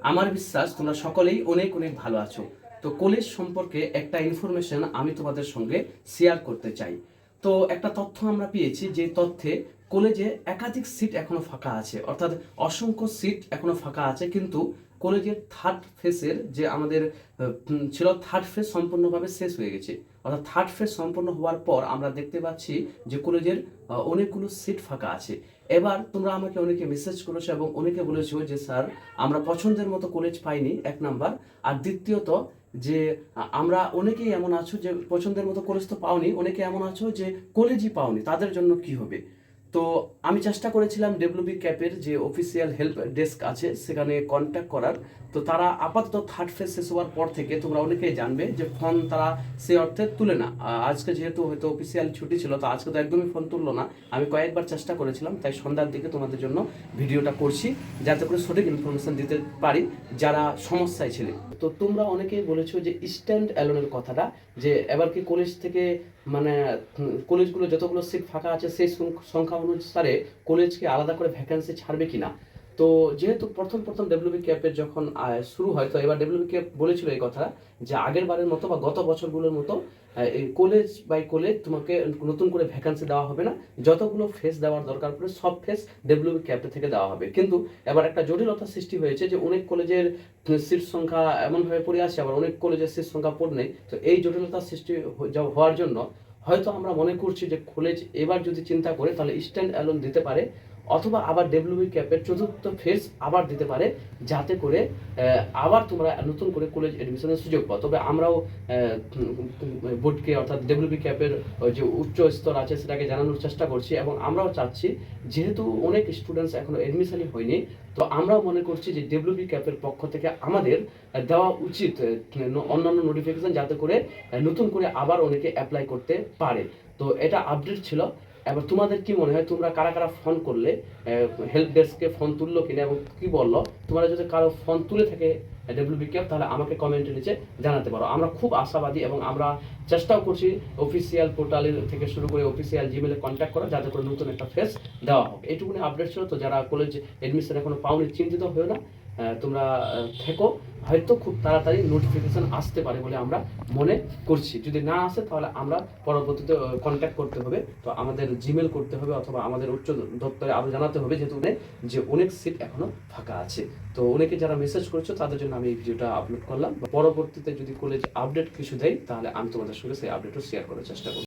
আমার বিশ্বাস তোমরা সকলেই অনেক অনেক ভালো আছো। তো কলেজ সম্পর্কে একটা ইনফরমেশন আমি তোমাদের সঙ্গে শেয়ার করতে চাই। তো একটা তথ্য আমরা পেয়েছি, যে তথ্যে কলেজে একাধিক সিট এখনো ফাঁকা আছে, অর্থাৎ অসংখ্য সিট এখনো ফাঁকা আছে, কিন্তু কলেজের থার্ড ফেজের যে আমাদের ছিল, থার্ড ফেজ সম্পূর্ণভাবে শেষ হয়ে গেছে। অর্থাৎ থার্ড ফেজ সম্পূর্ণ হওয়ার পর আমরা দেখতে পাচ্ছি যে কলেজের অনেকগুলো সিট ফাঁকা আছে। এবার তোমরা আমাকে অনেকে মেসেজ করেছো এবং অনেকে বলেছো যে স্যার, আমরা পছন্দের মতো কলেজ পাইনি, এক নাম্বার। আর দ্বিতীয়ত, যে আমরা অনেকেই এমন আছো যে পছন্দের মতো কলেজ তো পাওনি, অনেকে এমন আছো যে কলেজই পাওনি, তাদের জন্য কি হবে? তো আমি চেষ্টা করেছিলাম ডব্লিউবি ক্যাপের যে অফিসিয়াল হেল্প ডেস্ক আছে সেখানে কন্ট্যাক্ট করার। তো তারা আপাতত থার্ড ফেজ শেষ হওয়ার পর থেকে তোমরা অনেকেই জানবে যে ফোন তারা সে অর্থে তুলে না। আজকে যেহেতু হয়তো অফিসিয়াল ছুটি ছিল, তো আজকে তো একদমই ফোন তুললো না। আমি কয়েকবার চেষ্টা করেছিলাম, তাই সন্ধ্যার দিকে তোমাদের জন্য ভিডিওটা করছি, যাতে করে সঠিক ইনফরমেশন দিতে পারি যারা সমস্যায় ছিলে। তো তোমরা অনেকেই বলেছো যে স্ট্যান্ড অ্যালোনের কথাটা, যে এবার কি কলেজ থেকে মানে কলেজগুলো যতগুলো সিট ফাঁকা আছে সেই সংখ্যা অনুসারে কলেজকে আলাদা করে ভ্যাকেন্সি ছাড়বে কিনা। তো যেহেতু প্রথম প্রথম ডব্লিউবি ক্যাপের যখন শুরু হয়, তো এবার ডব্লিউবি ক্যাপ বলেছিল এই কথা, যে আগের বারের মতো বা গত বছরগুলোর মতো এই কলেজ বাই কলেজ তোমাকে নতুন করে ভ্যাকেন্সি দেওয়া হবে না, যতগুলো ফেস দেওয়ার দরকার পড়ে সব ফেস ডব্লিউবি ক্যাপ থেকে দেওয়া হবে। কিন্তু এবার একটা জটিলতা সৃষ্টি হয়েছে, যে অনেক কলেজের সিট সংখ্যা এমনভাবে পড়ে আছে, আবার অনেক কলেজের সিট সংখ্যা পড়ে নেই। তো এই জটিলতা সৃষ্টি হওয়ার জন্য হয়তো আমরা মনে করছি যে কলেজ এবার যদি চিন্তা করে তাহলে স্ট্যান্ড অ্যালোন দিতে পারে, অথবা আবার ডব্লিউবি ক্যাপের চতুর্থ ফেজ আবার দিতে পারে, যাতে করে আবার তোমরা নতুন করে কলেজ এডমিশনের সুযোগ পাও। তবে আমরাও বোর্ডকে, অর্থাৎ ডব্লিউবি ক্যাপের যে উচ্চ স্তর আছে সেটাকে জানানোর চেষ্টা করছি, এবং আমরাও চাচ্ছি, যেহেতু অনেক স্টুডেন্টস এখনো এডমিশনই হয়নি, তো আমরাও মনে করছি যে ডব্লিউবি ক্যাপের পক্ষ থেকে আমাদের দেওয়া উচিত অন্যান্য নোটিফিকেশন, যাতে করে নতুন করে আবার অনেকে অ্যাপ্লাই করতে পারে। তো এটা আপডেট ছিল। এবার তোমাদের কি মনে হয়, তোমরা কারা কারা ফোন করলে, হেল্প ডেস্কে ফোন তুললো কিনা এবং কি বললো? তোমরা যদি কারো ফোন তুলে থাকে ডব্লিউবি ক্যাপ, তাহলে আমাকে কমেন্টের নিচে জানাতে পারো। আমরা খুব আশাবাদী এবং আমরা চেষ্টাও করছি অফিসিয়াল পোর্টালের থেকে শুরু করে অফিসিয়াল জিমেলে কন্ট্যাক্ট করা, যাতে করে নতুন একটা ফেস দেওয়া হোক। এইটুকুনি আপডেট ছিল। তো যারা কলেজ এডমিশন এখনো পাওনি, চিন্তিত হয়েও না, তোমরা থেকো, হয়তো খুব তাড়াতাড়ি নোটিফিকেশন আসতে পারে বলে আমরা মনে করছি। যদি না আসে তাহলে আমরা পরবর্তীতে কন্ট্যাক্ট করতে হবে, তো আমাদের জিমেল করতে হবে, অথবা আমাদের উচ্চ দপ্তরে আরও জানাতে হবে, যেহেতু যে অনেক সিট এখনো ফাঁকা আছে। তো অনেকে যারা মেসেজ করেছো তাদের জন্য আমি এই ভিডিওটা আপলোড করলাম। পরবর্তীতে যদি কলেজ আপডেট কিছু দেয়, তাহলে আমি তোমাদের সঙ্গে সেই আপডেটও শেয়ার করার চেষ্টা করব।